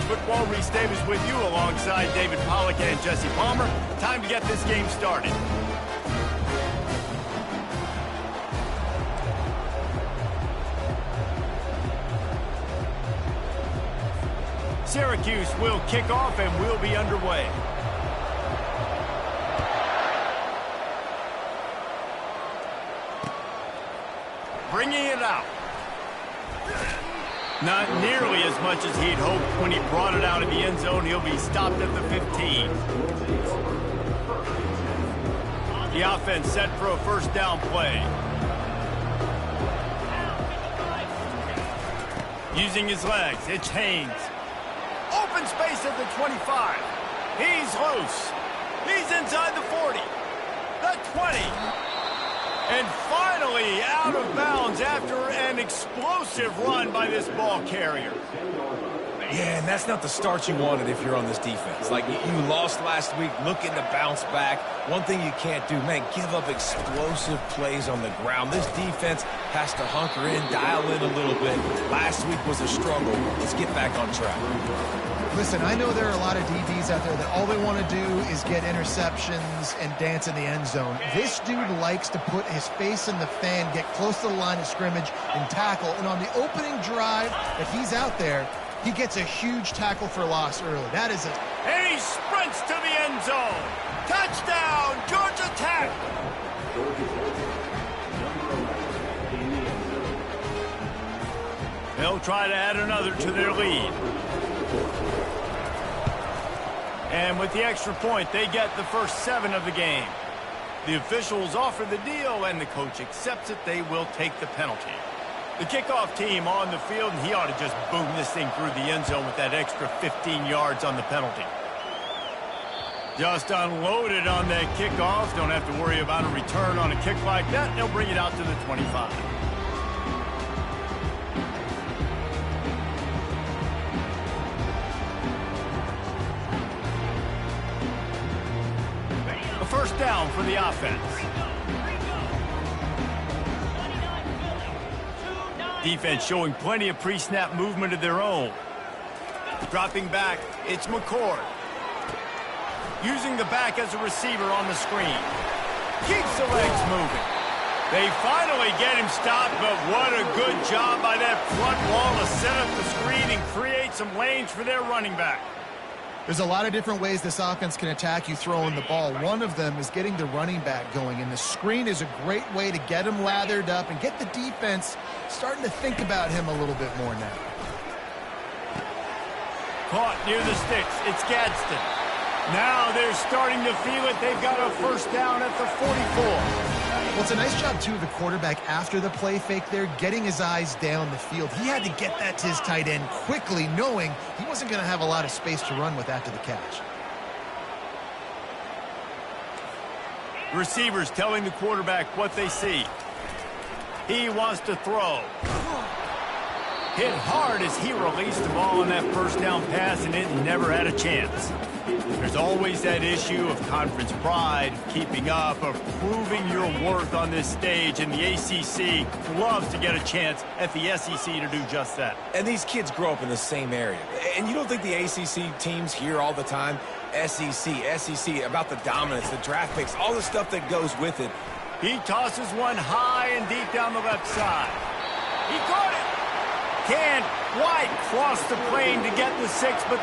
Football Restave is with you alongside David Pollack and Jesse Palmer. Time to get this game started. Syracuse will kick off and we'll be underway. Bringing it out. Not nearly as much as he'd hoped when he brought it out of the end zone. He'll be stopped at the 15. The offense set for a first down play. Using his legs, it's Haynes. Open space at the 25. He's loose. He's inside the 40. The 20. And finally out of bounds after an explosive run by this ball carrier. Yeah, and that's not the start you wanted if you're on this defense. Like, you lost last week, looking to bounce back. One thing you can't do, man, give up explosive plays on the ground. This defense has to hunker in, dial in a little bit. Last week was a struggle. Let's get back on track. Listen, I know there are a lot of DBs out there that all they want to do is get interceptions and dance in the end zone. This dude likes to put his face in the fan, get close to the line of scrimmage, and tackle. And on the opening drive that he's out there, he gets a huge tackle for loss early. That is it. And he sprints to the end zone. Touchdown, Georgia Tech. They'll try to add another to their lead. And with the extra point, they get the first 7 of the game. The officials offer the deal, and the coach accepts it. They will take the penalty. The kickoff team on the field, and he ought to just boom this thing through the end zone with that extra 15 yards on the penalty. Just unloaded on that kickoff. Don't have to worry about a return on a kick like that. They'll bring it out to the 25. A first down for the offense. Defense showing plenty of pre-snap movement of their own. Dropping back, it's McCord. Using the back as a receiver on the screen. Keeps the legs moving. They finally get him stopped, but what a good job by that front wall to set up the screen and create some lanes for their running back. There's a lot of different ways this offense can attack you throwing the ball. One of them is getting the running back going, and the screen is a great way to get him lathered up and get the defense starting to think about him a little bit more now. Caught near the sticks. It's Gadsden. Now they're starting to feel it. They've got a first down at the 44. Well, it's a nice job, too, of the quarterback after the play fake there, getting his eyes down the field. He had to get that to his tight end quickly, knowing he wasn't going to have a lot of space to run with after the catch. Receivers telling the quarterback what they see. He wants to throw. Hit hard as he released the ball on that first down pass, and it never had a chance. There's always that issue of conference pride, keeping up, of proving your worth on this stage, and the ACC loves to get a chance at the SEC to do just that. And these kids grow up in the same area. And you don't think the ACC teams hear all the time, SEC, about the dominance, the draft picks, all the stuff that goes with it. He tosses one high and deep down the left side. He caught it. Can't quite cross the plane to get the 6, but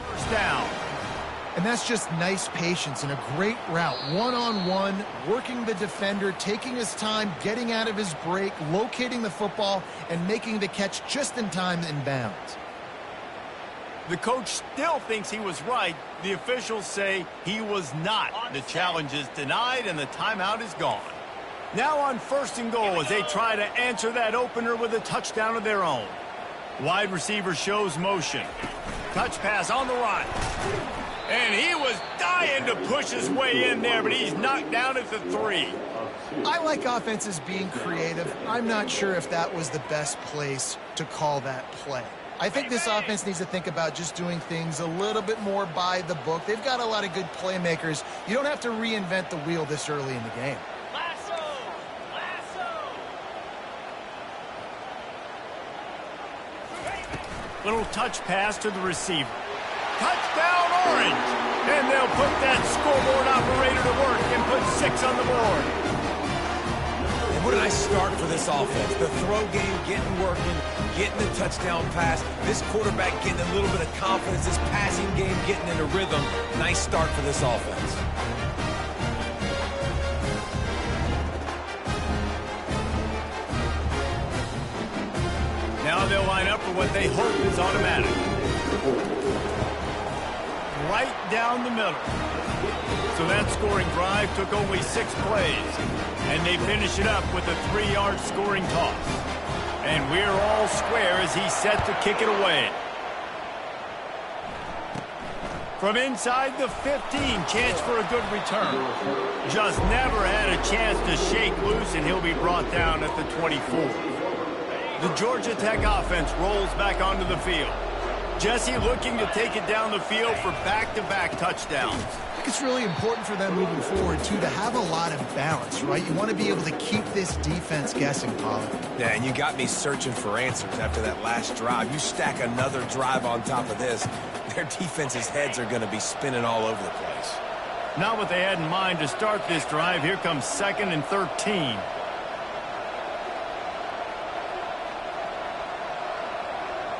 first down. And that's just nice patience and a great route. One-on-one, working the defender, taking his time, getting out of his break, locating the football, and making the catch just in time in bounds. The coach still thinks he was right. The officials say he was not. The challenge is denied, and the timeout is gone. Now on first and goal as they try to answer that opener with a touchdown of their own. Wide receiver shows motion. Touch pass on the run. And he was dying to push his way in there, but he's knocked down at the 3. I like offenses being creative. I'm not sure if that was the best place to call that play. I think this offense needs to think about just doing things a little bit more by the book. They've got a lot of good playmakers. You don't have to reinvent the wheel this early in the game. Little touch pass to the receiver. Touchdown, Orange! And they'll put that scoreboard operator to work and put 6 on the board. And what a nice start for this offense. The throw game getting working, getting the touchdown pass. This quarterback getting a little bit of confidence. This passing game getting in a rhythm. Nice start for this offense. Now they'll line up for what they hope is automatic. Right down the middle. So that scoring drive took only 6 plays. And they finish it up with a 3-yard scoring toss. And we're all square as he's set to kick it away. From inside the 15, chance for a good return. Just never had a chance to shake loose, and he'll be brought down at the 24. The Georgia Tech offense rolls back onto the field. Jesse looking to take it down the field for back-to-back touchdowns. I think it's really important for them moving forward, too, to have a lot of balance, right? You want to be able to keep this defense guessing, Pollard. Yeah, and you got me searching for answers after that last drive. You stack another drive on top of this, their defense's heads are going to be spinning all over the place. Not what they had in mind to start this drive. Here comes 2nd and 13.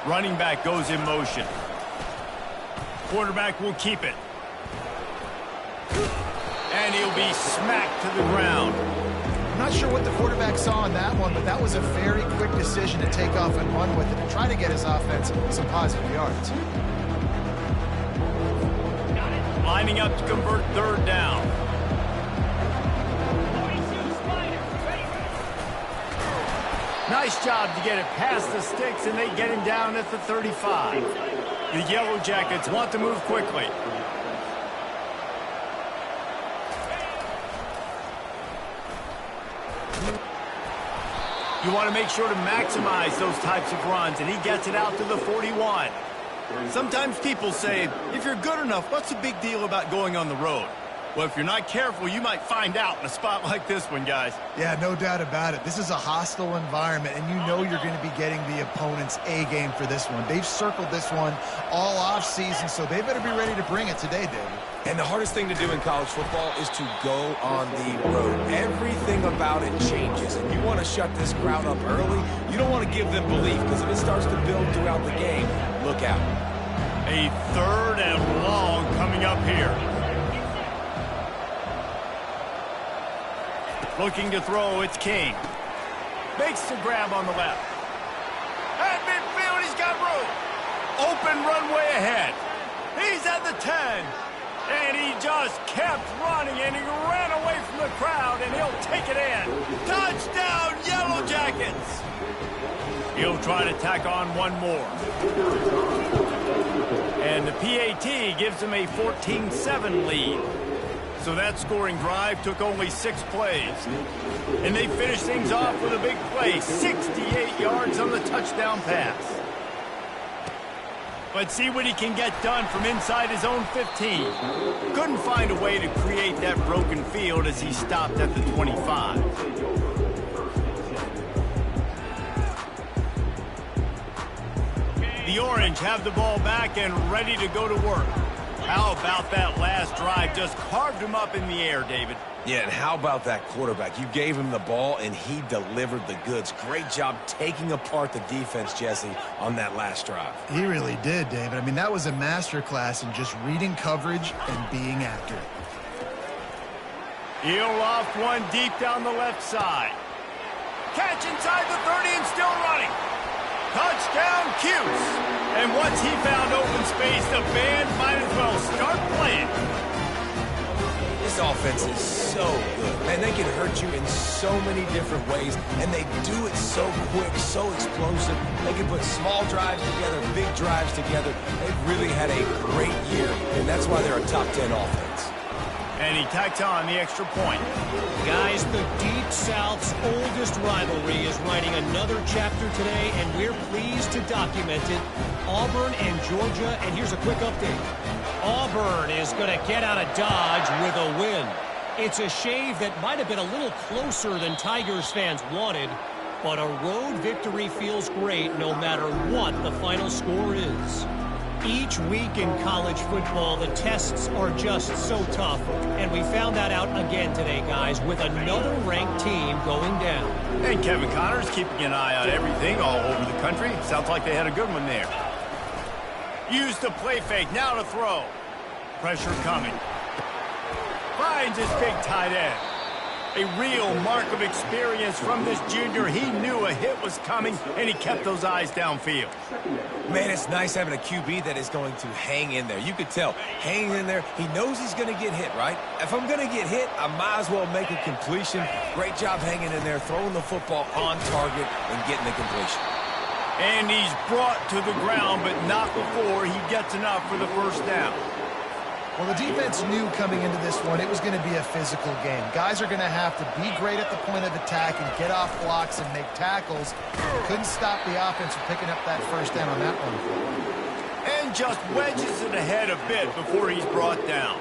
Running back goes in motion. Quarterback will keep it. And he'll be smacked to the ground. I'm not sure what the quarterback saw on that one, but that was a very quick decision to take off and run with it and try to get his offense some positive yards. Lining up to convert 3rd down. Nice job to get it past the sticks, and they get him down at the 35. The Yellow Jackets want to move quickly. You want to make sure to maximize those types of runs, and he gets it out to the 41. Sometimes people say, if you're good enough, what's the big deal about going on the road? Well, if you're not careful, you might find out in a spot like this one, guys. Yeah, no doubt about it. This is a hostile environment, and you know you're going to be getting the opponent's A-game for this one. They've circled this one all offseason, so they better be ready to bring it today, David. And the hardest thing to do in college football is to go on the road. Everything about it changes, and you want to shut this crowd up early. You don't want to give them belief, because if it starts to build throughout the game, look out. A 3rd and long coming up here. Looking to throw, it's King. Makes the grab on the left. At midfield, he's got room. Open runway ahead. He's at the 10. And he just kept running, and he ran away from the crowd, and he'll take it in. Touchdown, Yellow Jackets. He'll try to tack on one more. And the PAT gives him a 14-7 lead. So that scoring drive took only 6 plays. And they finished things off with a big play, 68 yards on the touchdown pass. But see what he can get done from inside his own 15. Couldn't find a way to create that broken field as he stopped at the 25. The Orange have the ball back and ready to go to work. How about that last drive? Just carved him up in the air, David. Yeah, and how about that quarterback? You gave him the ball, and he delivered the goods. Great job taking apart the defense, Jesse, on that last drive. He really did, David. I mean, that was a masterclass in just reading coverage and being accurate. He'll loft one deep down the left side. Catch inside the 30 and still running. Touchdown, Cuse. And once he found open space, the band might as well start playing. This offense is so good. Man, they can hurt you in so many different ways, and they do it so quick, so explosive. They can put small drives together, big drives together. They've really had a great year, and that's why they're a top 10 offense. And he tacks on the extra point. Guys, the Deep South's oldest rivalry is writing another chapter today, and we're pleased to document it. Auburn and Georgia, and here's a quick update. Auburn is going to get out of Dodge with a win. It's a shave that might have been a little closer than Tigers fans wanted. But a road victory feels great no matter what the final score is. Each week in college football, the tests are just so tough, and we found that out again today, guys, with another ranked team going down. And Kevin Connors keeping an eye on everything all over the country. Sounds like they had a good one there. Use the play fake, now to throw. Pressure coming. Finds his big tight end. A real mark of experience from this junior. He knew a hit was coming, and he kept those eyes downfield. Man, it's nice having a QB that is going to hang in there. You could tell, hanging in there, he knows he's going to get hit, right? If I'm going to get hit, I might as well make a completion. Great job hanging in there, throwing the football on target and getting the completion. And he's brought to the ground, but not before he gets enough for the first down. Well, the defense knew coming into this one it was going to be a physical game. Guys are going to have to be great at the point of attack and get off blocks and make tackles. Couldn't stop the offense from picking up that first down on that one. And just wedges it ahead a bit before he's brought down.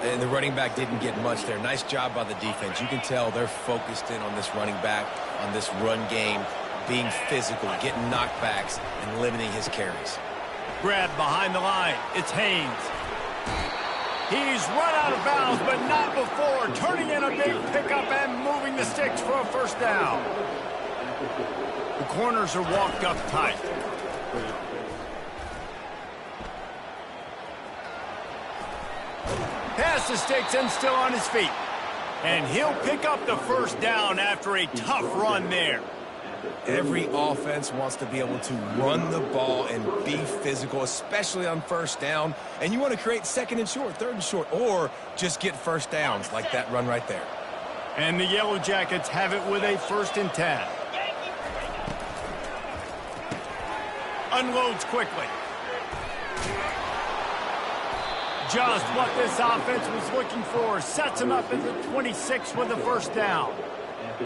And the running back didn't get much there. Nice job by the defense. You can tell they're focused in on this running back, on this run game, being physical, getting knockbacks, and limiting his carries. Grab behind the line. It's Haynes. He's run out of bounds, but not before turning in a big pickup and moving the sticks for a first down. The corners are walked up tight. Past the sticks and still on his feet. And he'll pick up the first down after a tough run there. Every offense wants to be able to run the ball and be physical, especially on first down. And you want to create second and short, third and short, or just get first downs like that run right there. And the Yellow Jackets have it with a 1st and 10. Unloads quickly. Just what this offense was looking for. Sets him up at the 26 with the first down.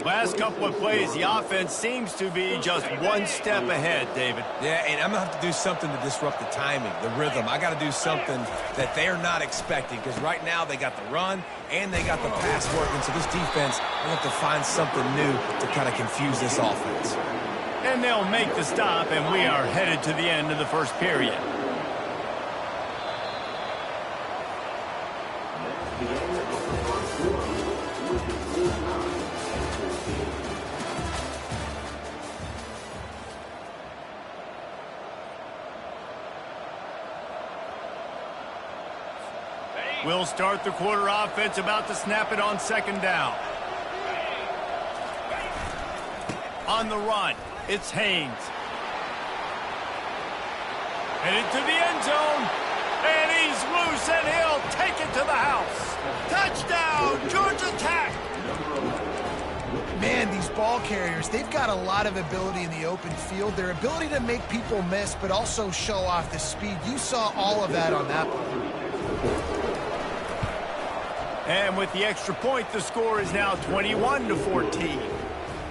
Last couple of plays, the offense seems to be just one step ahead, David. Yeah, and I'm going to have to do something to disrupt the timing, the rhythm. I got to do something that they're not expecting, because right now they got the run and they got the pass working. So this defense will have to find something new to kind of confuse this offense. And they'll make the stop, and we are headed to the end of the first period. We'll start the quarter offense, about to snap it on 2nd down. On the run, it's Haynes. Headed to the end zone, and he's loose, and he'll take it to the house. Touchdown, Georgia Tech! Man, these ball carriers, they've got a lot of ability in the open field. Their ability to make people miss, but also show off the speed. You saw all of that on that play. And with the extra point, the score is now 21-14.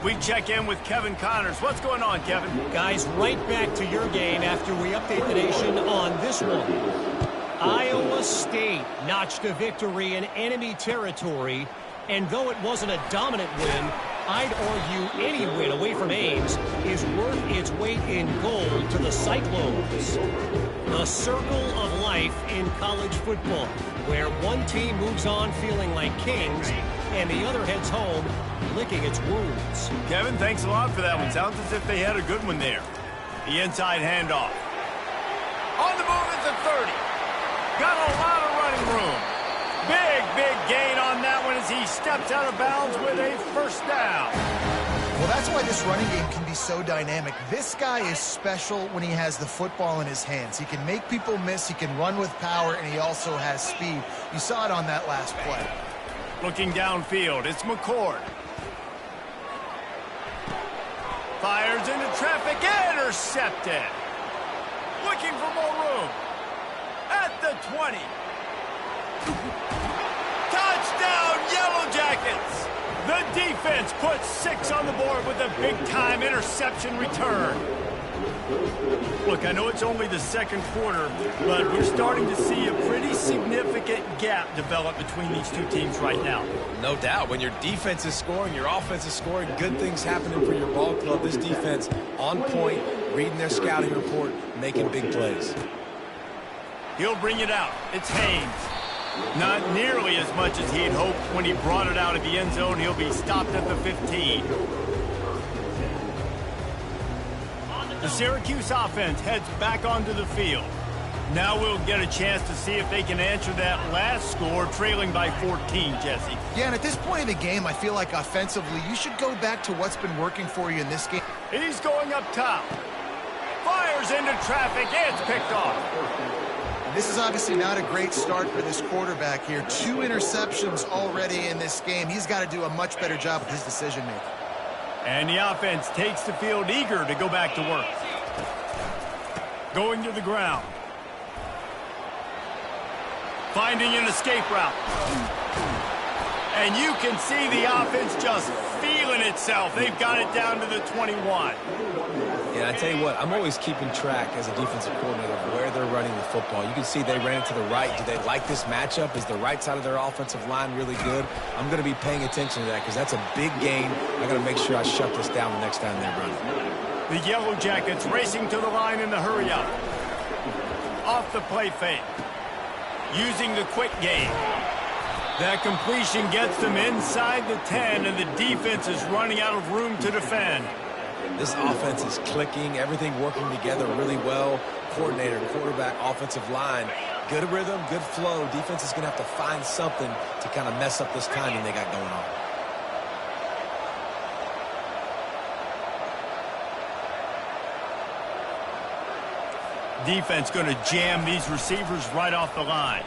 We check in with Kevin Connors. What's going on, Kevin? Guys, right back to your game after we update the nation on this one. Iowa State notched a victory in enemy territory, and though it wasn't a dominant win, I'd argue any win away from Ames is worth its weight in gold to the Cyclones. The circle of life in college football, where one team moves on feeling like kings and the other heads home licking its wounds. Kevin, thanks a lot for that one. Sounds as if they had a good one there. The inside handoff. On the move at the 30. Got a lot of running room. Big gain on that one as he steps out of bounds with a first down. Well, that's why this running game can be so dynamic. This guy is special when he has the football in his hands. He can make people miss, he can run with power, and he also has speed. You saw it on that last play. Looking downfield, it's McCord. Fires into traffic, intercepted. Looking for more room. At the 20. Touchdown, Yellow Jackets! The defense puts 6 on the board with a big-time interception return. Look, I know it's only the second quarter, but we're starting to see a pretty significant gap develop between these two teams right now. No doubt. When your defense is scoring, your offense is scoring, good things happening for your ball club. This defense on point, reading their scouting report, making big plays. He'll bring it out. It's Haynes. Not nearly as much as he had hoped when he brought it out of the end zone. He'll be stopped at the 15. The Syracuse offense heads back onto the field. Now we'll get a chance to see if they can answer that last score, trailing by 14, Jesse. Yeah, and at this point in the game, I feel like offensively, you should go back to what's been working for you in this game. He's going up top. Fires into traffic. It's picked off. This is obviously not a great start for this quarterback here. 2 interceptions already in this game. He's got to do a much better job with his decision-making. And the offense takes the field eager to go back to work. Going to the ground. Finding an escape route. And you can see the offense just feeling itself. They've got it down to the 21. Yeah, I tell you what, I'm always keeping track as a defensive coordinator of where they're running the football. You can see they ran it to the right. Do they like this matchup? Is the right side of their offensive line really good? I'm going to be paying attention to that because that's a big gain. I got to make sure I shut this down the next time they run it. The Yellow Jackets racing to the line in the hurry-up. Off the play fake. Using the quick game. That completion gets them inside the 10, and the defense is running out of room to defend. This offense is clicking, everything working together really well. Coordinator, quarterback, offensive line, good rhythm, good flow. Defense is going to have to find something to kind of mess up this timing they got going on. Defense going to jam these receivers right off the line.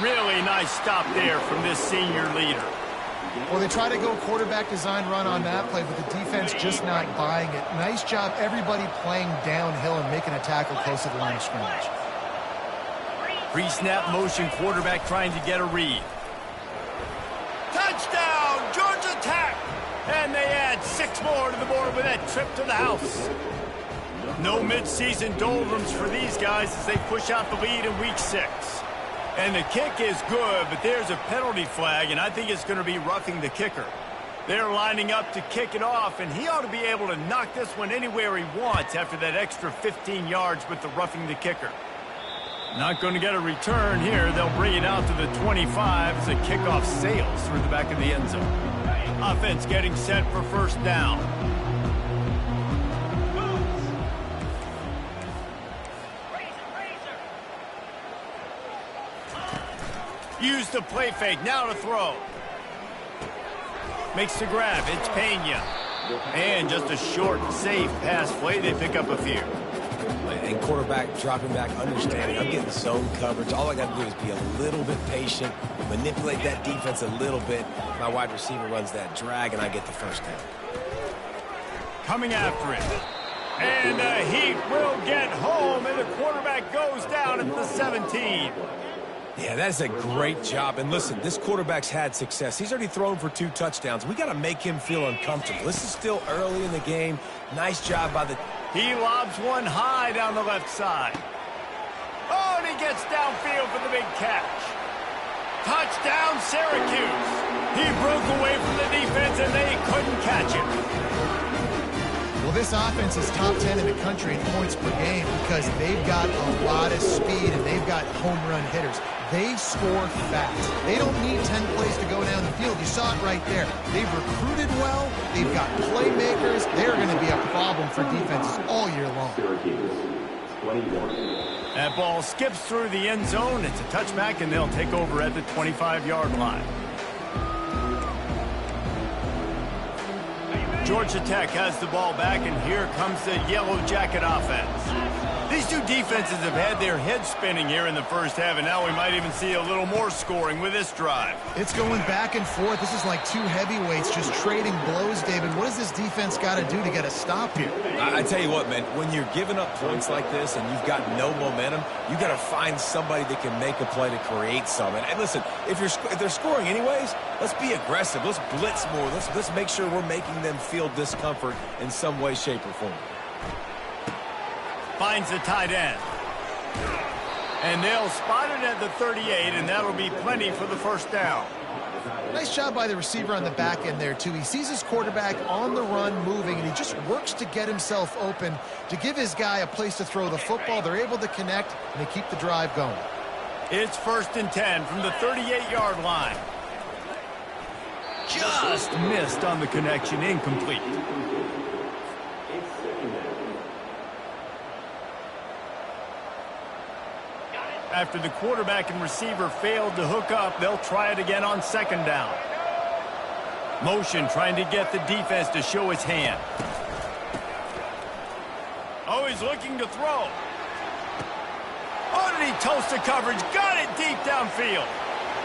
Really nice stop there from this senior leader. Well, they try to go quarterback design run on that play, but the defense just not buying it. Nice job, everybody playing downhill and making a tackle close to the line of scrimmage. Pre-snap motion, quarterback trying to get a read. Touchdown, Georgia Tech! And they add 6 more to the board with that trip to the house. No mid-season doldrums for these guys as they push out the lead in week 6. And the kick is good, but there's a penalty flag, and I think it's going to be roughing the kicker. They're lining up to kick it off, and he ought to be able to knock this one anywhere he wants after that extra 15 yards with the roughing the kicker. Not going to get a return here. They'll bring it out to the 25 as the kickoff sails through the back of the end zone. Offense getting set for first down. Use the play fake, now to throw. Makes the grab, it's Pena. And just a short, safe pass play, they pick up a few. And quarterback dropping back, understanding, I'm getting zone coverage. All I got to do is be a little bit patient, manipulate that defense a little bit. My wide receiver runs that drag, and I get the first down. Coming after it. And the Heat will get home, and the quarterback goes down at the 17. Yeah, that's a great job. And listen, this quarterback's had success. He's already thrown for 2 touchdowns. We got to make him feel uncomfortable. This is still early in the game. Nice job by the... He lobs one high down the left side. Oh, and he gets downfield for the big catch. Touchdown, Syracuse. He broke away from the defense, and they couldn't catch him. Well, this offense is top 10 in the country in points per game because they've got a lot of speed and they've got home run hitters. They score fast. They don't need 10 plays to go down the field. You saw it right there. They've recruited well. They've got playmakers. They're going to be a problem for defenses all year long. That ball skips through the end zone. It's a touchback, and they'll take over at the 25-yard line. Georgia Tech has the ball back, and here comes the Yellow Jacket offense. These two defenses have had their heads spinning here in the first half, and now we might even see a little more scoring with this drive. It's going back and forth. This is like two heavyweights just trading blows, David. What does this defense got to do to get a stop here? I tell you what, man, when you're giving up points like this and you've got no momentum, you got to find somebody that can make a play to create some. And listen, if they're scoring anyways, let's be aggressive. Let's blitz more. Let's make sure we're making them feel discomfort in some way, shape, or form. Finds the tight end. And they'll spot it at the 38, and that'll be plenty for the first down. Nice job by the receiver on the back end there, too. He sees his quarterback on the run moving, and he just works to get himself open to give his guy a place to throw the football. They're able to connect, and they keep the drive going. It's 1st and 10 from the 38-yard line. Just missed on the connection, incomplete. After the quarterback and receiver failed to hook up, they'll try it again on 2nd down. Motion trying to get the defense to show his hand. Oh, he's looking to throw. Oh, did he toast the coverage? Got it deep downfield.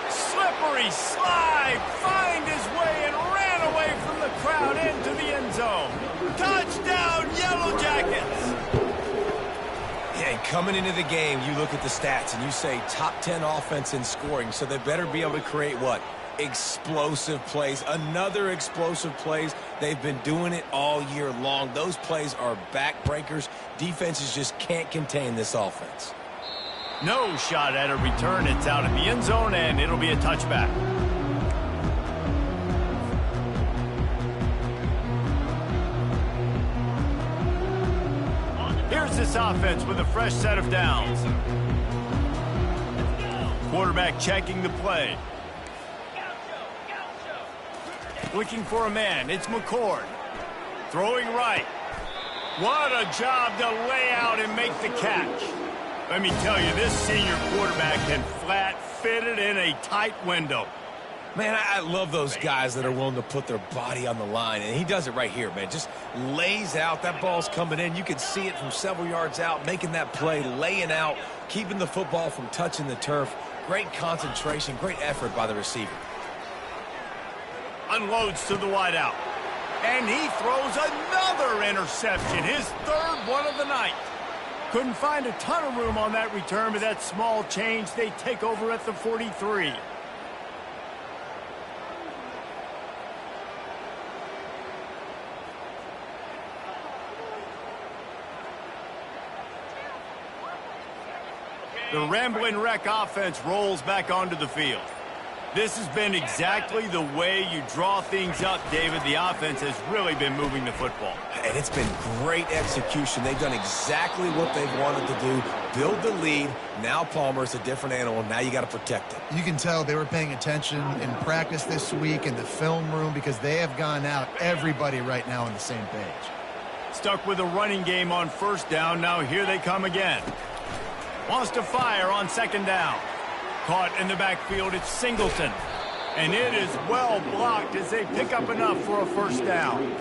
Slippery slide. Find his way and ran away from the crowd into the end zone. Touchdown, Yellow Jackets. And coming into the game, you look at the stats and you say top 10 offense in scoring, so they better be able to create what? Explosive plays. Another explosive plays. They've been doing it all year long. Those plays are backbreakers. Defenses just can't contain this offense. No shot at a return. It's out of the end zone, and it'll be a touchback. Here's this offense with a fresh set of downs. Quarterback checking the play. Looking for a man. It's McCord. Throwing right. What a job to lay out and make the catch. Let me tell you, this senior quarterback can flat fit it in a tight window. Man, I love those guys that are willing to put their body on the line, and he does it right here, man. Just lays out. That ball's coming in. You can see it from several yards out, making that play, laying out, keeping the football from touching the turf. Great concentration, great effort by the receiver. Unloads to the wideout. And he throws another interception, his 3rd one of the night. Couldn't find a ton of room on that return, but that small change, they take over at the 43. The Ramblin' Wreck offense rolls back onto the field. This has been exactly the way you draw things up, David. The offense has really been moving the football. And it's been great execution. They've done exactly what they've wanted to do. Build the lead. Now Palmer's a different animal. Now you got to protect it. You can tell they were paying attention in practice this week in the film room because they have gone out, everybody right now on the same page. Stuck with a running game on 1st down. Now here they come again. Wants to fire on 2nd down. Caught in the backfield, it's Singleton. And it is well blocked as they pick up enough for a 1st down.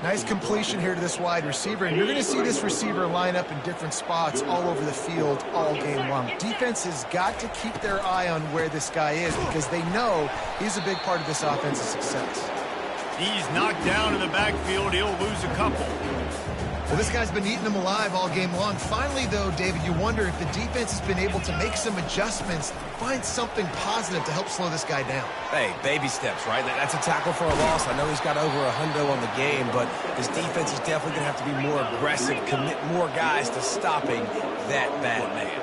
Nice completion here to this wide receiver, and you're going to see this receiver line up in different spots all over the field all game long. Defense has got to keep their eye on where this guy is because they know he's a big part of this offense's success. He's knocked down in the backfield. He'll lose a couple. Well, this guy's been eating them alive all game long. Finally, though, David, you wonder if the defense has been able to make some adjustments, find something positive to help slow this guy down. Hey, baby steps, right? That's a tackle for a loss. I know he's got over $100 on the game, but this defense is definitely going to have to be more aggressive, commit more guys to stopping that bad man.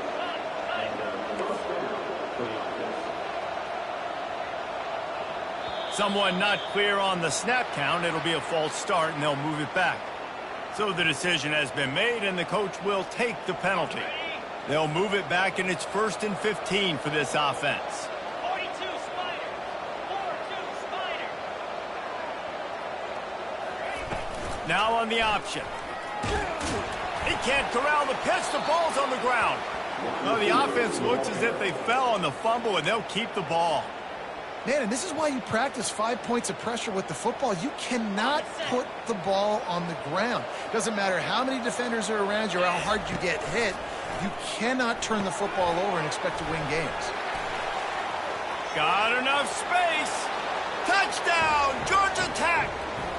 Someone not clear on the snap count. It'll be a false start, and they'll move it back. So the decision has been made, and the coach will take the penalty. They'll move it back, and it's 1st and 15 for this offense. 42 Spider. 4-2 Spider. Now on the option. He can't corral the pitch. The ball's on the ground. Well, the offense looks as if they fell on the fumble, and they'll keep the ball. Man, and this is why you practice 5 points of pressure with the football. You cannot put the ball on the ground. Doesn't matter how many defenders are around you or how hard you get hit. You cannot turn the football over and expect to win games. Got enough space. Touchdown, Georgia Tech.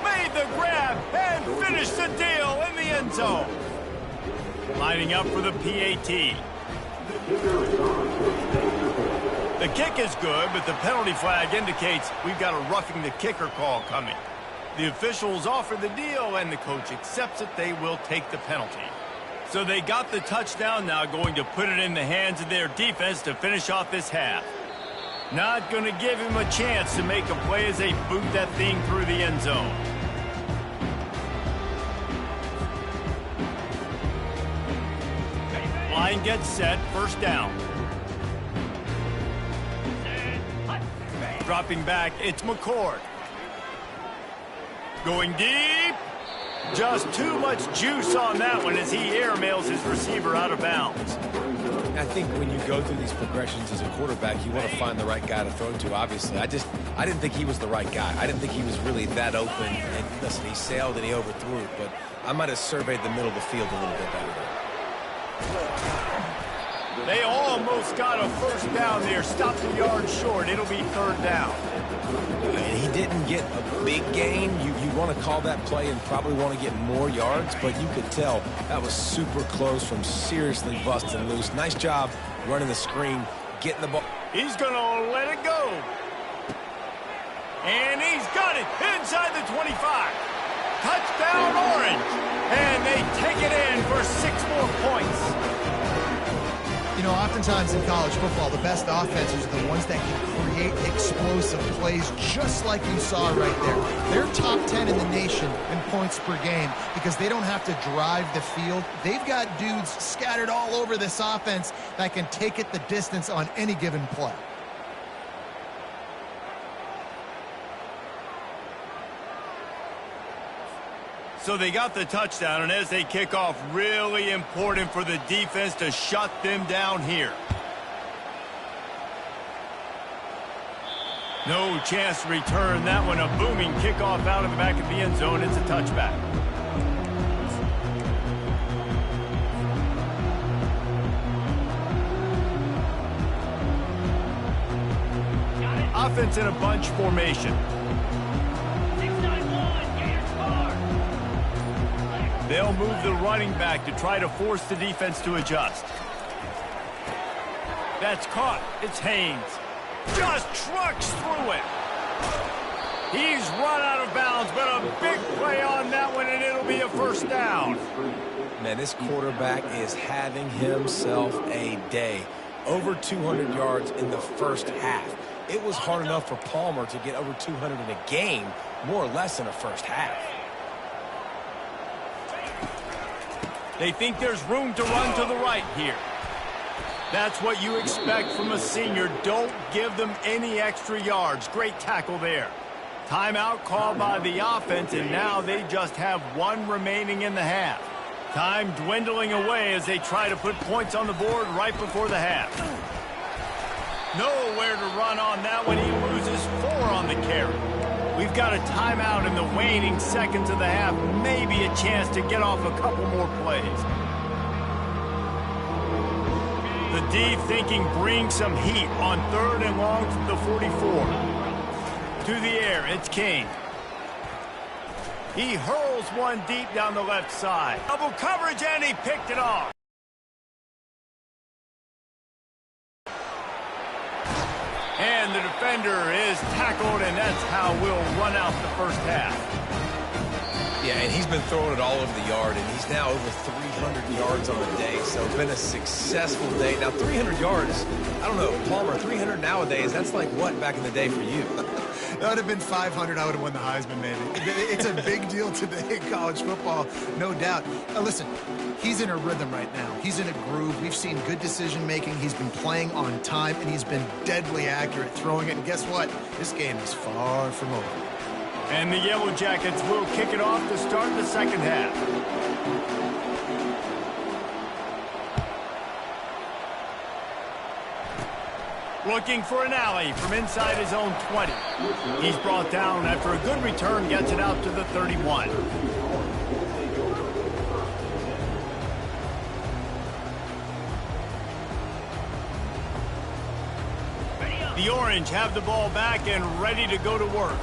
Made the grab and finished the deal in the end zone. Lining up for the PAT. The kick is good, but the penalty flag indicates we've got a roughing the kicker call coming. The officials offer the deal, and the coach accepts it. They will take the penalty. So they got the touchdown, now going to put it in the hands of their defense to finish off this half. Not going to give him a chance to make a play as they boot that thing through the end zone. Line gets set, first down. Dropping back, it's McCord. Going deep. Just too much juice on that one as he airmails his receiver out of bounds. I think when you go through these progressions as a quarterback, you want to find the right guy to throw to, obviously. I didn't think he was the right guy. I didn't think he was really that open. And listen, he sailed and he overthrew it, but I might have surveyed the middle of the field a little bit better. They almost got a first down there. Stopped a yard short. It'll be third down. And he didn't get a big gain. You want to call that play and probably want to get more yards, but you could tell that was super close from seriously busting loose. Nice job running the screen, getting the ball. He's going to let it go. And he's got it inside the 25. Touchdown, Orange. And they take it in for 6 more points. You know, oftentimes in college football, the best offenses are the ones that can create explosive plays just like you saw right there. They're top 10 in the nation in points per game because they don't have to drive the field. They've got dudes scattered all over this offense that can take it the distance on any given play. So they got the touchdown, and as they kick off, really important for the defense to shut them down here. No chance to return that one. A booming kickoff out of the back of the end zone. It's a touchback. Offense in a bunch formation. They'll move the running back to try to force the defense to adjust. That's caught. It's Haynes. Just trucks through it. He's run out of bounds, but a big play on that one, and it'll be a first down. Man, this quarterback is having himself a day. Over 200 yards in the first half. It was hard enough for Palmer to get over 200 in a game, more or less in a first half. They think there's room to run to the right here. That's what you expect from a senior. Don't give them any extra yards. Great tackle there. Timeout called by the offense, and now they just have 1 remaining in the half. Time dwindling away as they try to put points on the board right before the half. Nowhere to run on that one. He loses 4 on the carry. We've got a timeout in the waning seconds of the half. Maybe a chance to get off a couple more plays. The D thinking bring some heat on 3rd and long from the 44. To the air, it's King. He hurls one deep down the left side. Double coverage, and he picked it off. And the defender is tackled, and that's how we'll run out the first half. Yeah, and he's been throwing it all over the yard, and he's now over 300 yards on the day, so it's been a successful day. Now, 300 yards, I don't know, Palmer, 300 nowadays, that's like what back in the day for you? That would have been 500. I would have won the Heisman, maybe. It's a big deal today in college football, no doubt. Now, listen, he's in a rhythm right now. He's in a groove. We've seen good decision-making. He's been playing on time, and he's been deadly accurate throwing it. And guess what? This game is far from over. And the Yellow Jackets will kick it off to start the second half. Looking for an alley from inside his own 20. He's brought down after a good return, gets it out to the 31. The Orange have the ball back and ready to go to work.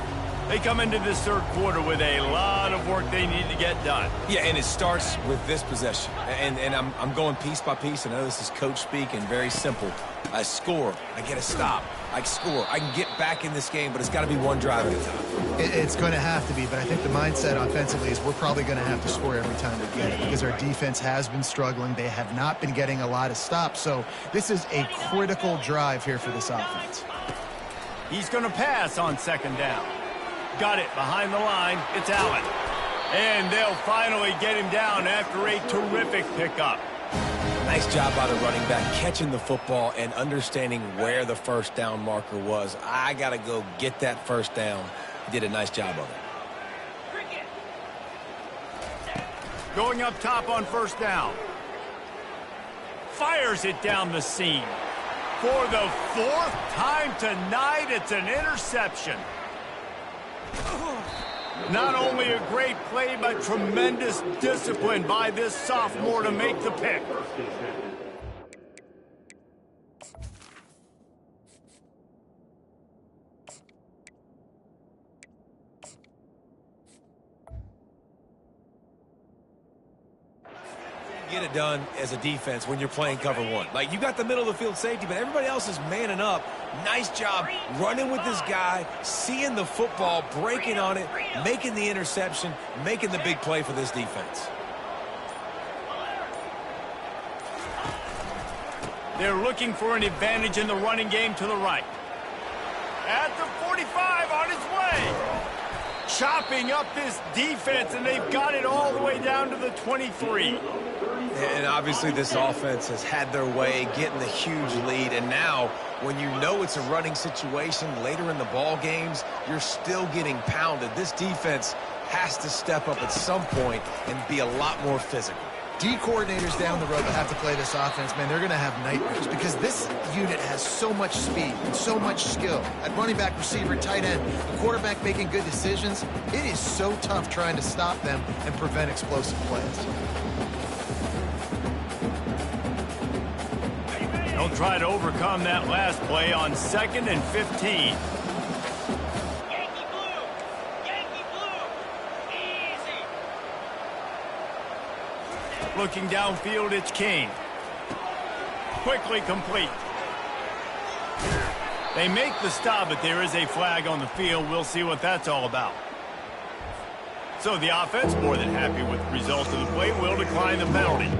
They come into this third quarter with a lot of work they need to get done. Yeah, and it starts with this possession. And I'm going piece by piece. I know this is coach speak and very simple. I score. I get a stop. I score. I can get back in this game, but it's got to be one drive at a time. It's going to have to be, but I think the mindset offensively is we're probably going to have to score every time we get it because our defense has been struggling. They have not been getting a lot of stops, so this is a critical drive here for this offense. He's going to pass on second down. Got it behind the line. It's Allen. And they'll finally get him down after a terrific pickup. Nice job by the running back catching the football and understanding where the first down marker was. I got to go get that first down. He did a nice job of it. Going up top on first down. Fires it down the seam. For the fourth time tonight, it's an interception. Not only a great play, but tremendous discipline by this sophomore to make the pick. Get it done as a defense when you're playing cover one. Like, you got the middle of the field safety, but everybody else is manning up. Nice job running with this guy, seeing the football, breaking on it, making the interception, making the big play for this defense. They're looking for an advantage in the running game to the right. At the 45, on his way. Chopping up this defense, and they've got it all the way down to the 23. And obviously this offense has had their way, getting the huge lead. And now, when you know it's a running situation later in the ball games, you're still getting pounded. This defense has to step up at some point and be a lot more physical. D coordinators down the road that have to play this offense, man, they're going to have nightmares because this unit has so much speed and so much skill. At running back, receiver, tight end, the quarterback making good decisions, it is so tough trying to stop them and prevent explosive plays. They'll try to overcome that last play on 2nd and 15. Looking downfield, it's King. Quickly complete. They make the stop, but there is a flag on the field. We'll see what that's all about. So the offense, more than happy with the result of the play, will decline the penalty.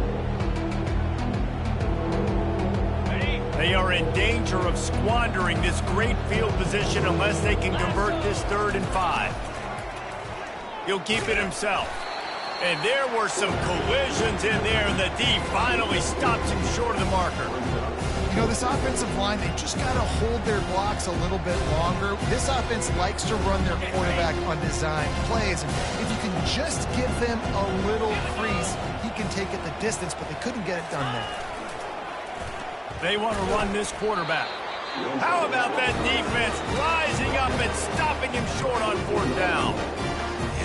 They are in danger of squandering this great field position unless they can convert this 3rd and 5. He'll keep it himself. And there were some collisions in there, and the D finally stops him short of the marker. You know, this offensive line, they just got to hold their blocks a little bit longer. This offense likes to run their quarterback on design plays. And if you can just give them a little crease, he can take it the distance, but they couldn't get it done there. They want to run this quarterback. How about that defense rising up and stopping him short on 4th down?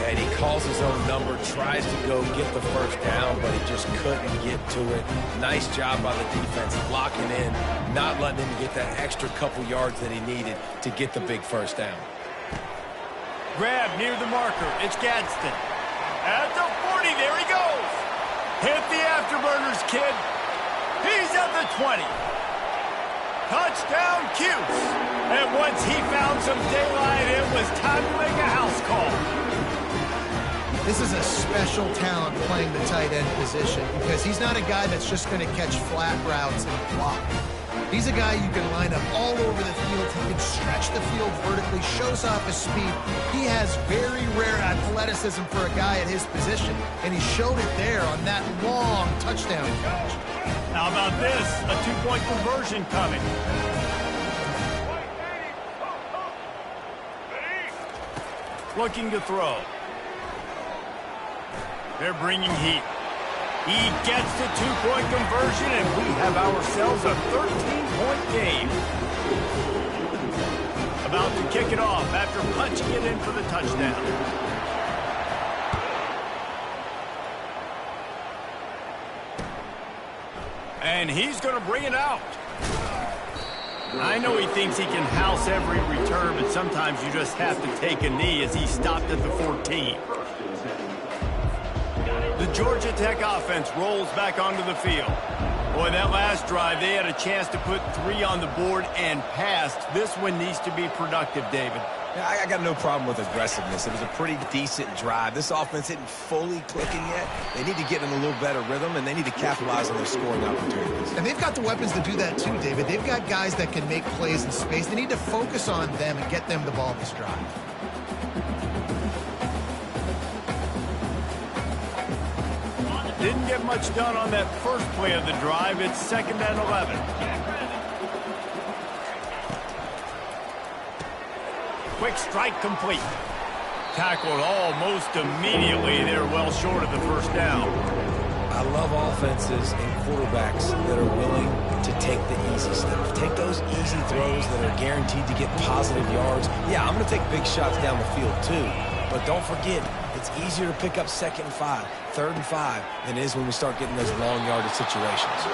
And he calls his own number, tries to go get the first down, but he just couldn't get to it. Nice job by the defense, locking in, not letting him get that extra couple yards that he needed to get the big first down. Grab near the marker. It's Gadsden. At the 40, there he goes. Hit the afterburners, kid. He's at the 20. Touchdown, Cuse. And once he found some daylight, it was time to make a house call. This is a special talent playing the tight end position because he's not a guy that's just going to catch flat routes and block. He's a guy you can line up all over the field. He can stretch the field vertically, shows off his speed. He has very rare athleticism for a guy at his position, and he showed it there on that long touchdown catch. How about this? A 2-point conversion coming. Looking to throw. They're bringing heat. He gets the 2-point conversion, and we have ourselves a 13-point game. about to kick it off after punching it in for the touchdown. And he's going to bring it out. I know he thinks he can house every return, but sometimes you just have to take a knee as he stopped at the 14. The Georgia Tech offense rolls back onto the field. Boy, that last drive, they had a chance to put 3 on the board and passed. This one needs to be productive, David. Yeah, I got no problem with aggressiveness. It was a pretty decent drive. This offense isn't fully clicking yet. They need to get in a little better rhythm, and they need to capitalize on their scoring opportunities. And they've got the weapons to do that too, David. They've got guys that can make plays in space. They need to focus on them and get them the ball this drive. Didn't get much done on that first play of the drive. It's 2nd and 11. Quick strike complete. Tackled almost immediately. They're well short of the first down. I love offenses and quarterbacks that are willing to take the easy stuff. Take those easy throws that are guaranteed to get positive yards. Yeah, I'm going to take big shots down the field too. But don't forget, it's easier to pick up 2nd and 5, 3rd and 5 than it is when we start getting those long yardage situations.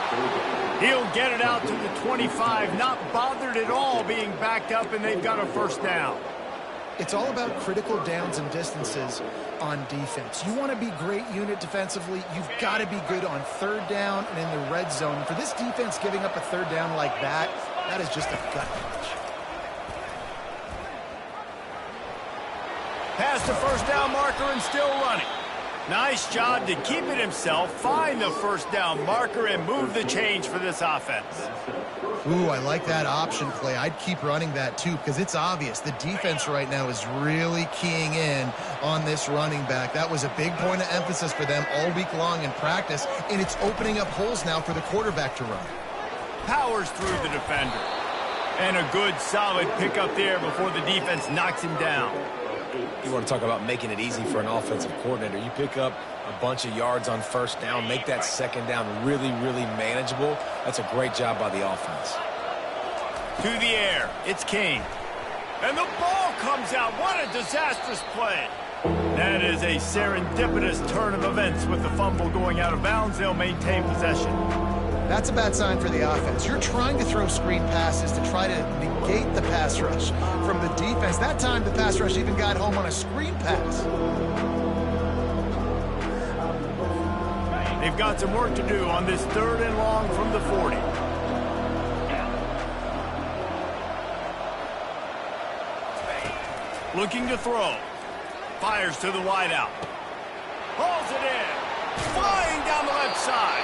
He'll get it out to the 25, not bothered at all being backed up, and they've got a first down. It's all about critical downs and distances on defense. You want to be great unit defensively, you've got to be good on 3rd down and in the red zone. For this defense giving up a 3rd down like that, that is just a gut punch. Past the first down marker and still running. Nice job to keep it himself, find the first down marker, and move the change for this offense. Ooh, I like that option play. I'd keep running that too because it's obvious. The defense right now is really keying in on this running back. That was a big point of emphasis for them all week long in practice, and it's opening up holes now for the quarterback to run. Powers through the defender. And a good, solid pickup there before the defense knocks him down. You want to talk about making it easy for an offensive coordinator. You pick up a bunch of yards on 1st down, make that 2nd down really, really manageable. That's a great job by the offense. To the air, it's King. And the ball comes out. What a disastrous play. That is a serendipitous turn of events with the fumble going out of bounds. They'll maintain possession. That's a bad sign for the offense. You're trying to throw screen passes to try to negate the pass rush from the defense. That time, the pass rush even got home on a screen pass. They've got some work to do on this 3rd and long from the 40. Looking to throw. Fires to the wideout. Hauls it in. Flying down the left side.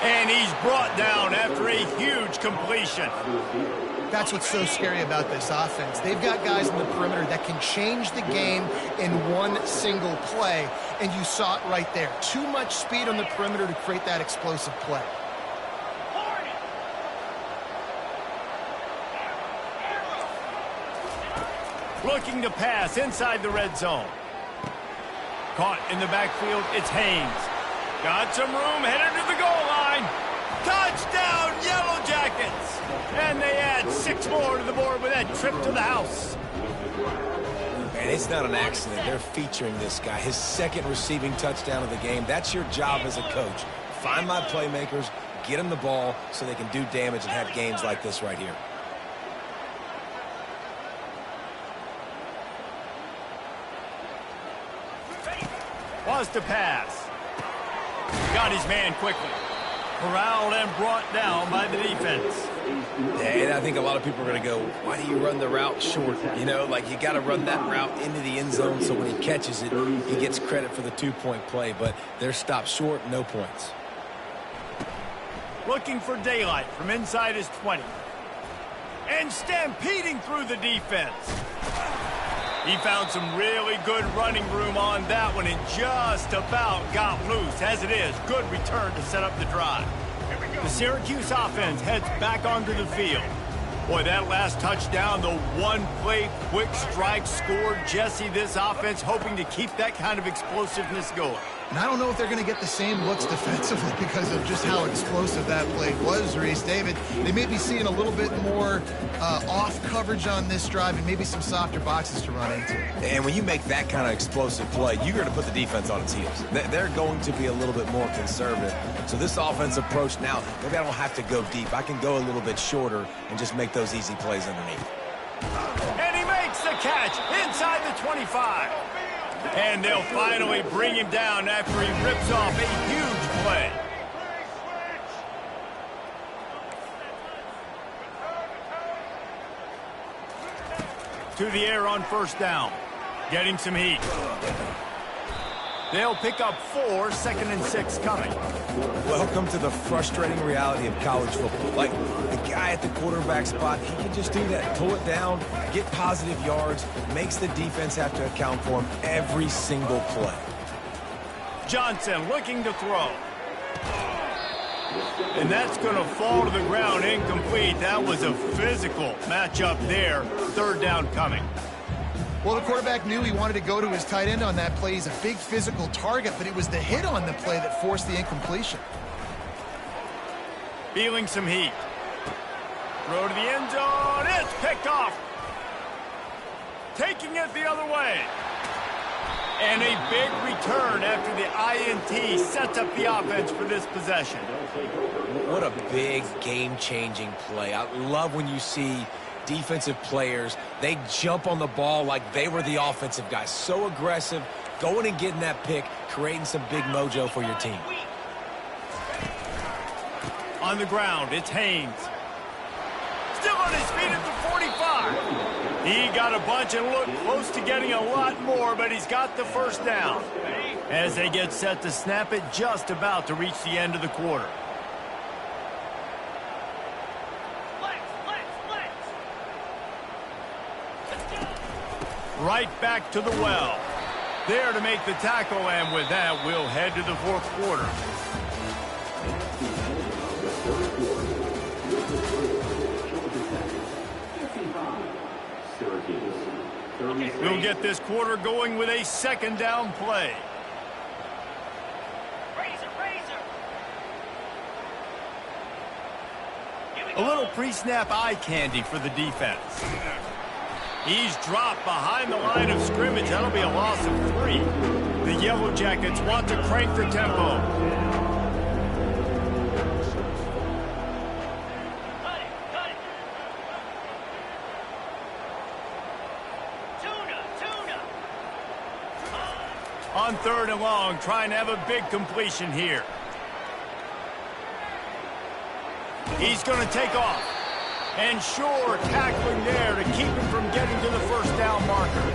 And he's brought down after a huge completion. That's what's so scary about this offense. They've got guys in the perimeter that can change the game in one single play, and you saw it right there. Too much speed on the perimeter to create that explosive play. Looking to pass inside the red zone. Caught in the backfield, it's Haynes. Got some room, headed to the goal line. Touchdown, Yellow Jackets! And they add 6 more to the board with that trip to the house. And it's not an accident. They're featuring this guy. His 2nd receiving touchdown of the game. That's your job as a coach. Find my playmakers, get them the ball so they can do damage and have games like this right here. Was to pass. Got his man quickly. Corralled and brought down by the defense. Yeah, and I think a lot of people are going to go, why do you run the route short? You know, like you got to run that route into the end zone so when he catches it, he gets credit for the 2-point play. But they're stopped short, no points. Looking for daylight from inside his 20. And stampeding through the defense. He found some really good running room on that one and just about got loose. As it is, good return to set up the drive. The Syracuse offense heads back onto the field. Boy, that last touchdown, the one-play quick strike scored. Jesse, this offense hoping to keep that kind of explosiveness going. And I don't know if they're going to get the same looks defensively because of just how explosive that play was, Reese. David, they may be seeing a little bit more off coverage on this drive and maybe some softer boxes to run into. And when you make that kind of explosive play, you're going to put the defense on its heels. They're going to be a little bit more conservative. So this offense approach now, maybe I don't have to go deep. I can go a little bit shorter and just make those easy plays underneath. And he makes the catch inside the 25. And they'll finally bring him down after he rips off a huge play. To the air on first down. Getting some heat. They'll pick up 4, 2nd and 6 coming. Welcome to the frustrating reality of college football. Like, the guy at the quarterback spot, he can just do that. Pull it down, get positive yards, makes the defense have to account for him every single play. Johnson looking to throw. And that's going to fall to the ground incomplete. That was a physical matchup there. 3rd down coming. Well, the quarterback knew he wanted to go to his tight end on that play. He's a big physical target, but it was the hit on the play that forced the incompletion. Feeling some heat. Throw to the end zone. It's picked off. Taking it the other way. And a big return after the INT sets up the offense for this possession. What a big game-changing play. I love when you see defensive players, they jump on the ball like they were the offensive guys. So aggressive, going and getting that pick, creating some big mojo for your team. On the ground, it's Haynes. Still on his feet at the 45. He got a bunch and looked close to getting a lot more, but he's got the first down. As they get set to snap it, just about to reach the end of the quarter. Right back to the well. There to make the tackle, and with that, we'll head to the 4th quarter. We'll get this quarter going with a 2nd down play. A little pre-snap eye candy for the defense. He's dropped behind the line of scrimmage. That'll be a loss of 3. The Yellow Jackets want to crank the tempo. On 3rd and long, trying to have a big completion here. He's going to take off. And sure, tackling there to keep him from getting to the first down marker.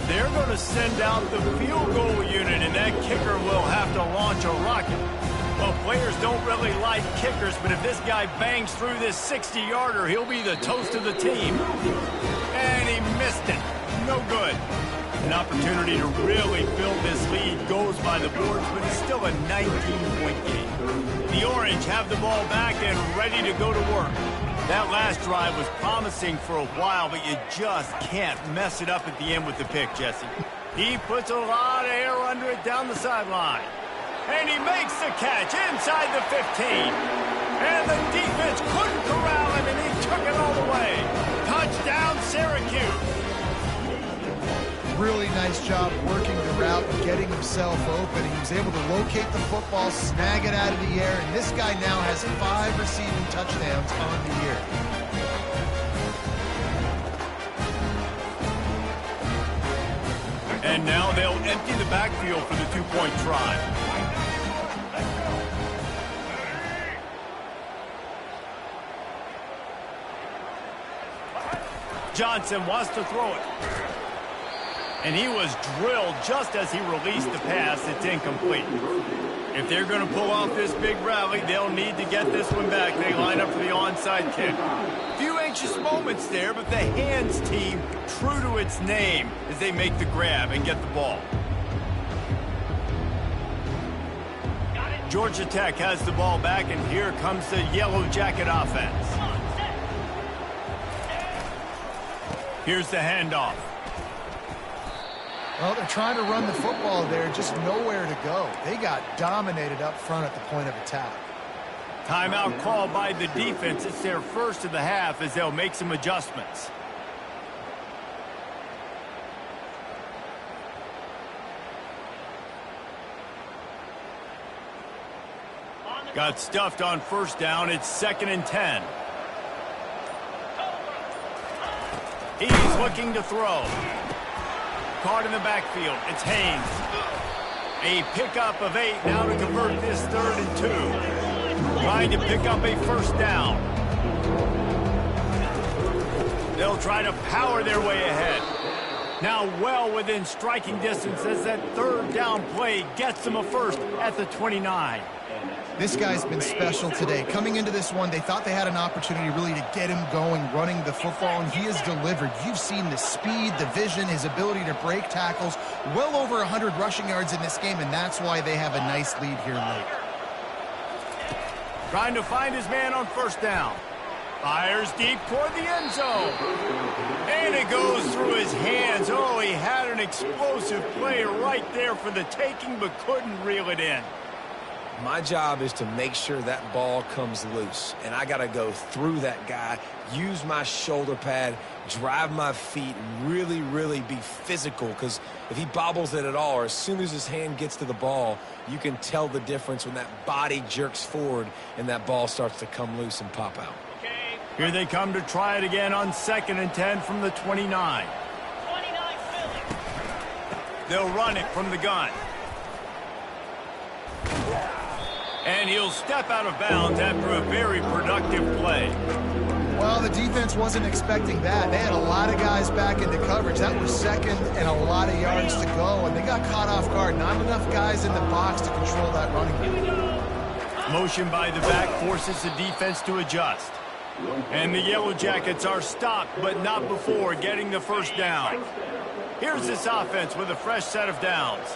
They're going to send out the field goal unit, and that kicker will have to launch a rocket. Well, players don't really like kickers, but if this guy bangs through this 60-yarder, he'll be the toast of the team. And he missed it. No good. An opportunity to really fill this lead goes by the boards, but it's still a 19-point game. The Orange have the ball back and ready to go to work. That last drive was promising for a while, but you just can't mess it up at the end with the pick, Jesse. He puts a lot of air under it down the sideline. And he makes the catch inside the 15. And the defense couldn't corral him, and he took it all the way. Touchdown, Syracuse. Really nice job working the route and getting himself open. He was able to locate the football, snag it out of the air, and this guy now has 5 receiving touchdowns on the year. And now they'll empty the backfield for the 2-point try. Johnson wants to throw it. And he was drilled just as he released the pass. It's incomplete. If they're going to pull off this big rally, they'll need to get this one back. They line up for the onside kick. Few anxious moments there, but the hands team true to its name as they make the grab and get the ball. Georgia Tech has the ball back, and here comes the Yellow Jacket offense. Here's the handoff. Well, they're trying to run the football there, just nowhere to go. They got dominated up front at the point of attack. Timeout called by the defense. It's their first of the half as they'll make some adjustments. Got stuffed on first down. It's 2nd and 10. He's looking to throw. Caught in the backfield. It's Haynes. A pickup of 8 now to convert this 3rd and 2. Trying to pick up a first down. They'll try to power their way ahead. Now well within striking distance as that 3rd down play gets them a first at the 29. This guy's been special today. Coming into this one, they thought they had an opportunity really to get him going, running the football, and he has delivered. You've seen the speed, the vision, his ability to break tackles. Well over 100 rushing yards in this game, and that's why they have a nice lead here late. Trying to find his man on first down. Fires deep toward the end zone. And it goes through his hands. Oh, he had an explosive play right there for the taking, but couldn't reel it in. My job is to make sure that ball comes loose, and I got to go through that guy, use my shoulder pad, drive my feet, really, really be physical, because if he bobbles it at all, or as soon as his hand gets to the ball, you can tell the difference when that body jerks forward and that ball starts to come loose and pop out. Here they come to try it again on 2nd and 10 from the 29. 29 Philly. They'll run it from the gun. And he'll step out of bounds after a very productive play. Well, the defense wasn't expecting that. They had a lot of guys back into coverage. That was 2nd and a lot of yards to go, and they got caught off guard. Not enough guys in the box to control that running game. Motion by the back forces the defense to adjust. And the Yellow Jackets are stopped, but not before getting the first down. Here's this offense with a fresh set of downs.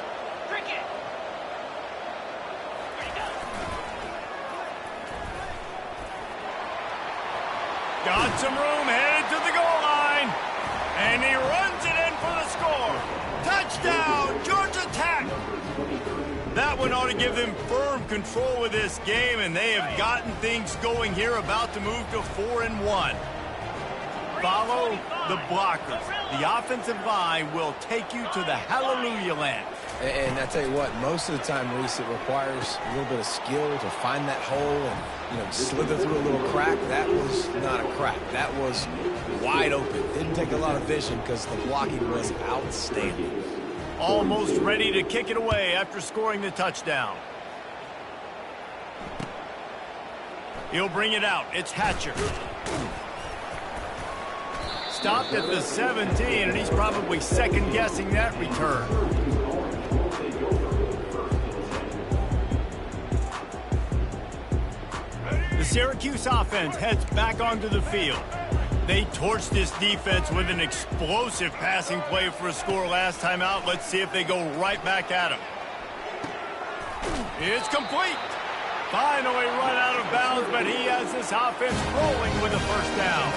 Got some room, headed to the goal line. And he runs it in for the score. Touchdown, Georgia Tech. That one ought to give them firm control of this game, and they have gotten things going here, about to move to 4-1. Follow the blockers. The offensive line will take you to the hallelujah land. And I tell you what, most of the time, Reese, it requires a little bit of skill to find that hole and, slither through a little crack. That was not a crack. That was wide open. Didn't take a lot of vision because the blocking was outstanding. Almost ready to kick it away after scoring the touchdown. He'll bring it out. It's Hatcher. Stopped at the 17, and he's probably second-guessing that return. The Syracuse offense heads back onto the field. They torched this defense with an explosive passing play for a score last time out. Let's see if they go right back at him. It's complete. Finally run out of bounds, but he has this offense rolling with a first down.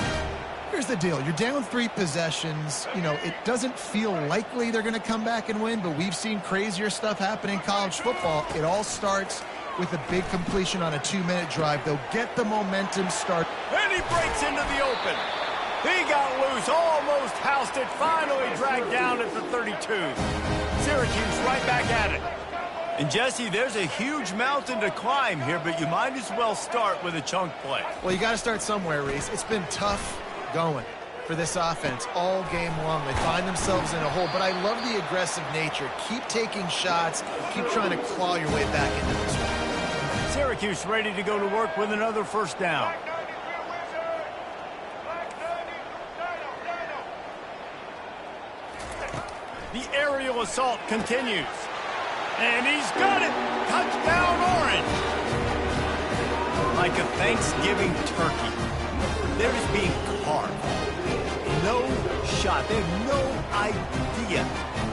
Here's the deal. You're down 3 possessions. It doesn't feel likely they're going to come back and win, but we've seen crazier stuff happen in college football. It all starts with a big completion on a 2-minute drive. They'll get the momentum started. And he breaks into the open. He got loose, almost housed it, finally dragged down at the 32. Syracuse right back at it. And Jesse, there's a huge mountain to climb here, but you might as well start with a chunk play. Well, you got to start somewhere, Reese. It's been tough going for this offense all game long. They find themselves in a hole, but I love the aggressive nature. Keep taking shots, keep trying to claw your way back into this one. Syracuse ready to go to work with another first down. The aerial assault continues. And he's got it! Touchdown, Orange! Like a Thanksgiving turkey, there's being carved. No shot. They have no idea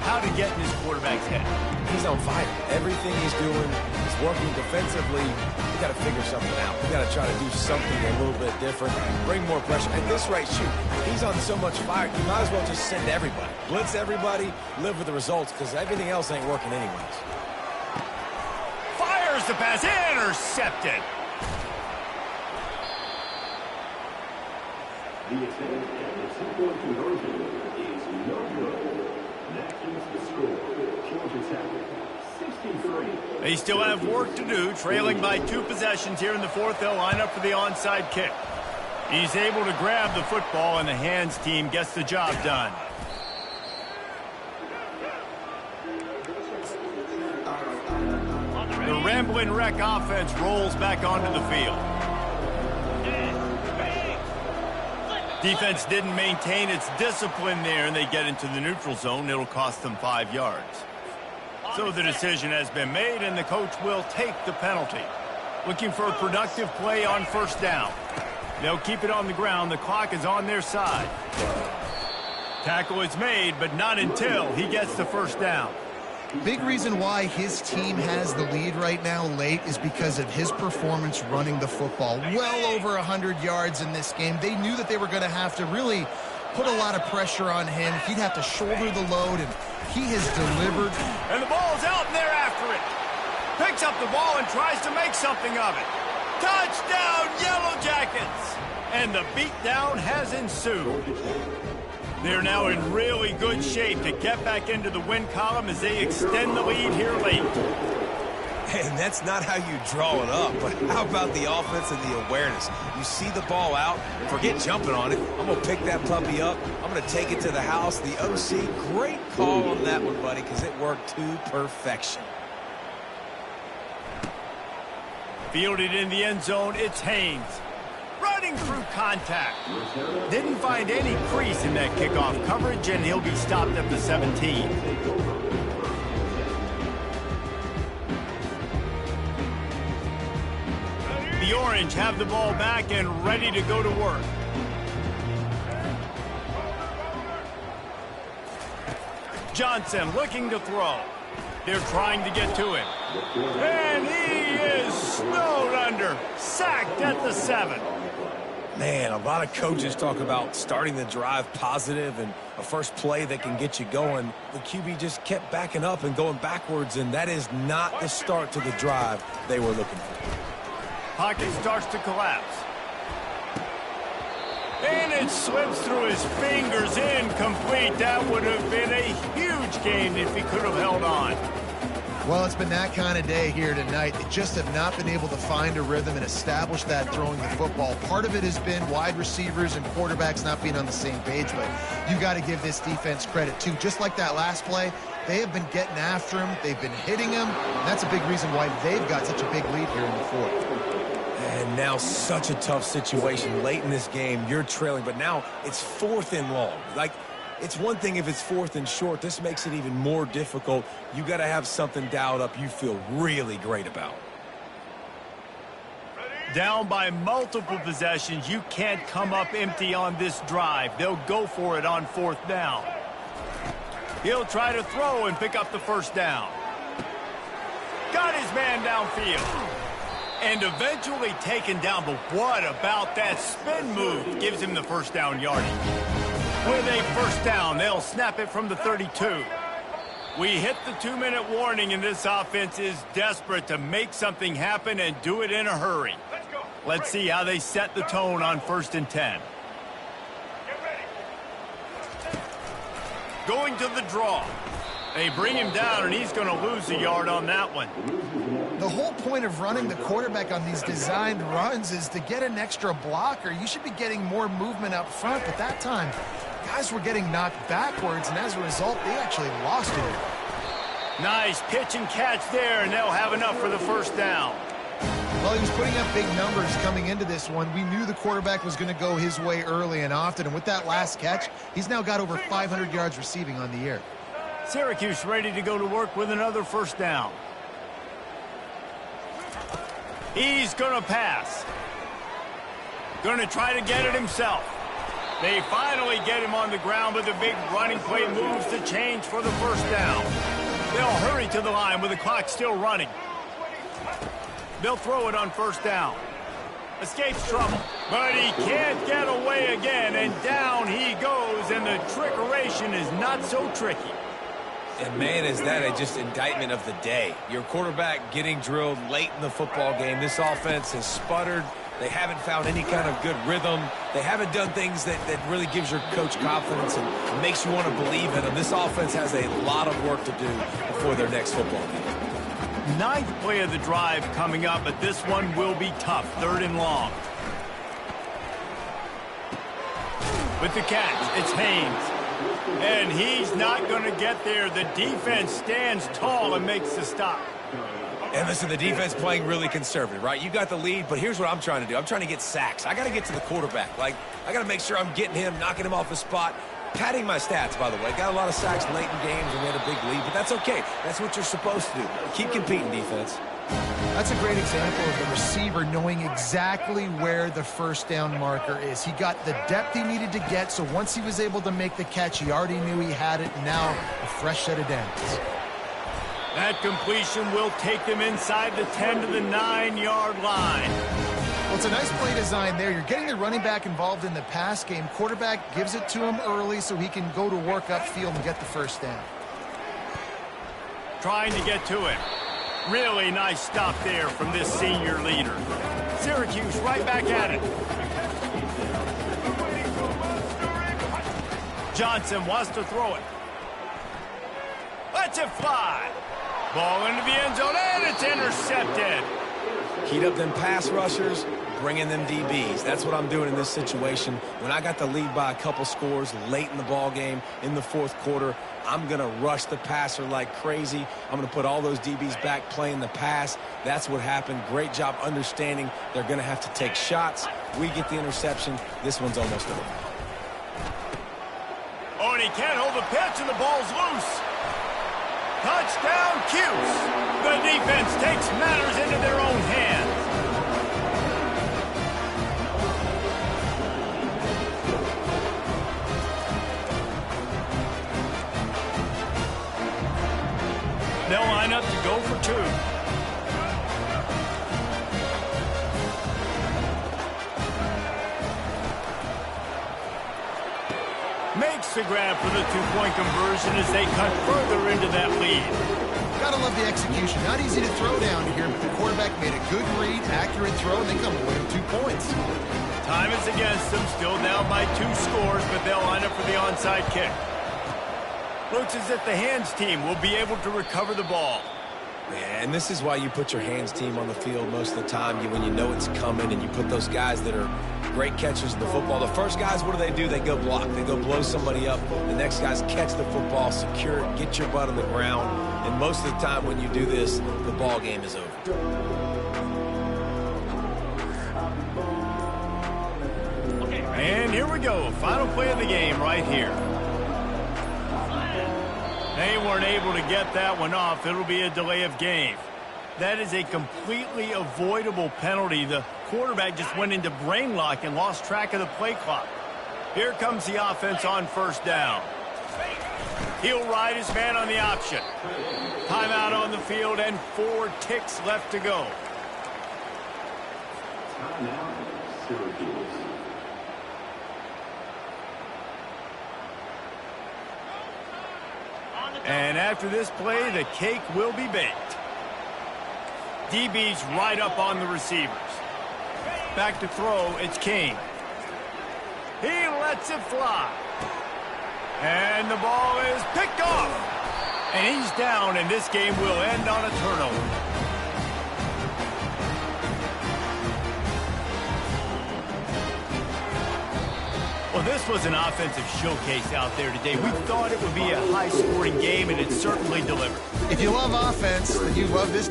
how to get in his quarterback's head. He's on fire. Everything he's doing is working defensively. We got to figure something out. We got to try to do something a little bit different, bring more pressure. At this rate, shoot, he's on so much fire, you might as well just send everybody. Blitz everybody, live with the results, because everything else ain't working anyways. Fires the pass, intercepted. The attempt at the two-point conversion is no good. That keeps the score. Georgia Tech, 63. They still have work to do, trailing by 2 possessions here in the fourth. They'll line up for the onside kick. He's able to grab the football, and the hands team gets the job done. The Ramblin' Wreck offense rolls back onto the field. Defense didn't maintain its discipline there, and they get into the neutral zone. It'll cost them 5 yards. So the decision has been made, and the coach will take the penalty. Looking for a productive play on first down. They'll keep it on the ground. The clock is on their side. Tackle is made, but not until he gets the first down. Big reason why his team has the lead right now late is because of his performance running the football. Well over 100 yards in this game. They knew that they were going to have to really put a lot of pressure on him. He'd have to shoulder the load, and he has delivered. And the ball's out, and they're after it. Picks up the ball and tries to make something of it. Touchdown, Yellow Jackets! And the beatdown has ensued. They're now in really good shape to get back into the win column as they extend the lead here late. And that's not how you draw it up, but how about the offense and the awareness? You see the ball out, forget jumping on it. I'm going to pick that puppy up. I'm going to take it to the house. The OC, great call on that one, buddy, because it worked to perfection. Fielded in the end zone, it's Haynes. Running through contact. Didn't find any crease in that kickoff coverage, and he'll be stopped at the 17. The Orange have the ball back and ready to go to work. Johnson looking to throw. They're trying to get to him. And he is snowed under. Sacked at the 7. Man, a lot of coaches talk about starting the drive positive and a first play that can get you going. The QB just kept backing up and going backwards, and that is not the start to the drive they were looking for. Pocket starts to collapse. And it slips through his fingers, incomplete. That would have been a huge gain if he could have held on. Well, it's been that kind of day here tonight. They just have not been able to find a rhythm and establish that throwing the football. Part of it has been wide receivers and quarterbacks not being on the same page, but you got to give this defense credit, too. Just like that last play, they have been getting after him. They've been hitting him. And that's a big reason why they've got such a big lead here in the fourth. And now such a tough situation. Late in this game, you're trailing, but now it's 4th and long. Like, it's one thing if it's 4th and short. This makes it even more difficult. You got to have something dialed up you feel really great about. Down by multiple possessions, you can't come up empty on this drive. They'll go for it on 4th down. He'll try to throw and pick up the first down. Got his man downfield. And eventually taken down, but what about that spin move? Gives him the first down yardage. With a first down, they'll snap it from the 32. We hit the 2-minute warning, and this offense is desperate to make something happen and do it in a hurry. Let's see how they set the tone on 1st and 10. Going to the draw. They bring him down, and he's going to lose a yard on that one. The whole point of running the quarterback on these designed runs is to get an extra blocker. You should be getting more movement up front, but that time, guys were getting knocked backwards, and as a result, they actually lost it. Nice pitch and catch there, and they'll have enough for the first down. Well, he was putting up big numbers coming into this one. We knew the quarterback was going to go his way early and often, and with that last catch, he's now got over 500 yards receiving on the year. Syracuse ready to go to work with another first down. He's going to pass. Going to try to get it himself. They finally get him on the ground, but the big running play moves the change for the first down. They'll hurry to the line with the clock still running. They'll throw it on first down. Escapes trouble, but he can't get away again, and down he goes, and the trickeration is not so tricky. And, man, is that just indictment of the day. Your quarterback getting drilled late in the football game. This offense has sputtered. They haven't found any kind of good rhythm. They haven't done things that really gives your coach confidence and makes you want to believe in them. This offense has a lot of work to do before their next football game. Ninth play of the drive coming up, but this one will be tough. 3rd and long. With the catch, it's Haynes. And he's not going to get there. The defense stands tall and makes the stop. And listen, the defense playing really conservative, right? You got the lead, but here's what I'm trying to do. I'm trying to get sacks. I got to get to the quarterback. Like, I got to make sure I'm getting him, knocking him off the spot. Padding my stats, by the way. Got a lot of sacks late in games and we had a big lead, but that's okay. That's what you're supposed to do. Keep competing, defense. That's a great example of the receiver knowing exactly where the first down marker is. He got the depth he needed to get, so once he was able to make the catch, he already knew he had it. Now, a fresh set of downs. That completion will take them inside the 10 to the 9-yard line. Well, it's a nice play design there. You're getting the running back involved in the pass game. Quarterback gives it to him early so he can go to work upfield and get the first down. Trying to get to it. Really nice stop there from this senior leader. Syracuse right back at it. Johnson wants to throw it. Lets it fly. Ball into the end zone, and it's intercepted. Heat up them pass rushers, bring in them DBs. That's what I'm doing in this situation. When I got the lead by a couple scores late in the ball game, in the 4th quarter, I'm going to rush the passer like crazy. I'm going to put all those DBs back playing the pass. That's what happened. Great job understanding they're going to have to take shots. We get the interception. This one's almost over. Oh, and he can't hold the pitch, and the ball's loose. Touchdown, Cuse. The defense takes matters into their own hands. They'll line up to go for 2. Makes the grab for the 2-point conversion as they cut further into that lead. Gotta love the execution. Not easy to throw down here, but the quarterback made a good read, accurate throw, and they come away with 2 points. Time is against them, still down by 2 scores, but they'll line up for the onside kick. Looks as if the hands team will be able to recover the ball. Yeah, and this is why you put your hands team on the field most of the time, when you know it's coming, and you put those guys that are great catchers of the football. The first guys, what do? They go block. They go blow somebody up. The next guys catch the football, secure it, get your butt on the ground. And most of the time when you do this, the ball game is over. And here we go. Final play of the game right here. They weren't able to get that one off. It'll be a delay of game. That is a completely avoidable penalty. The quarterback just went into brain lock and lost track of the play clock. Here comes the offense on first down. He'll ride his man on the option. Timeout on the field and 4 ticks left to go. Timeout, Syracuse. And after this play, the cake will be baked. DB's right up on the receivers. Back to throw, it's King. He lets it fly. And the ball is picked off. And he's down, and this game will end on a turnover. Well, this was an offensive showcase out there today. We thought it would be a high-scoring game, and it certainly delivered. If you love offense, then you love this.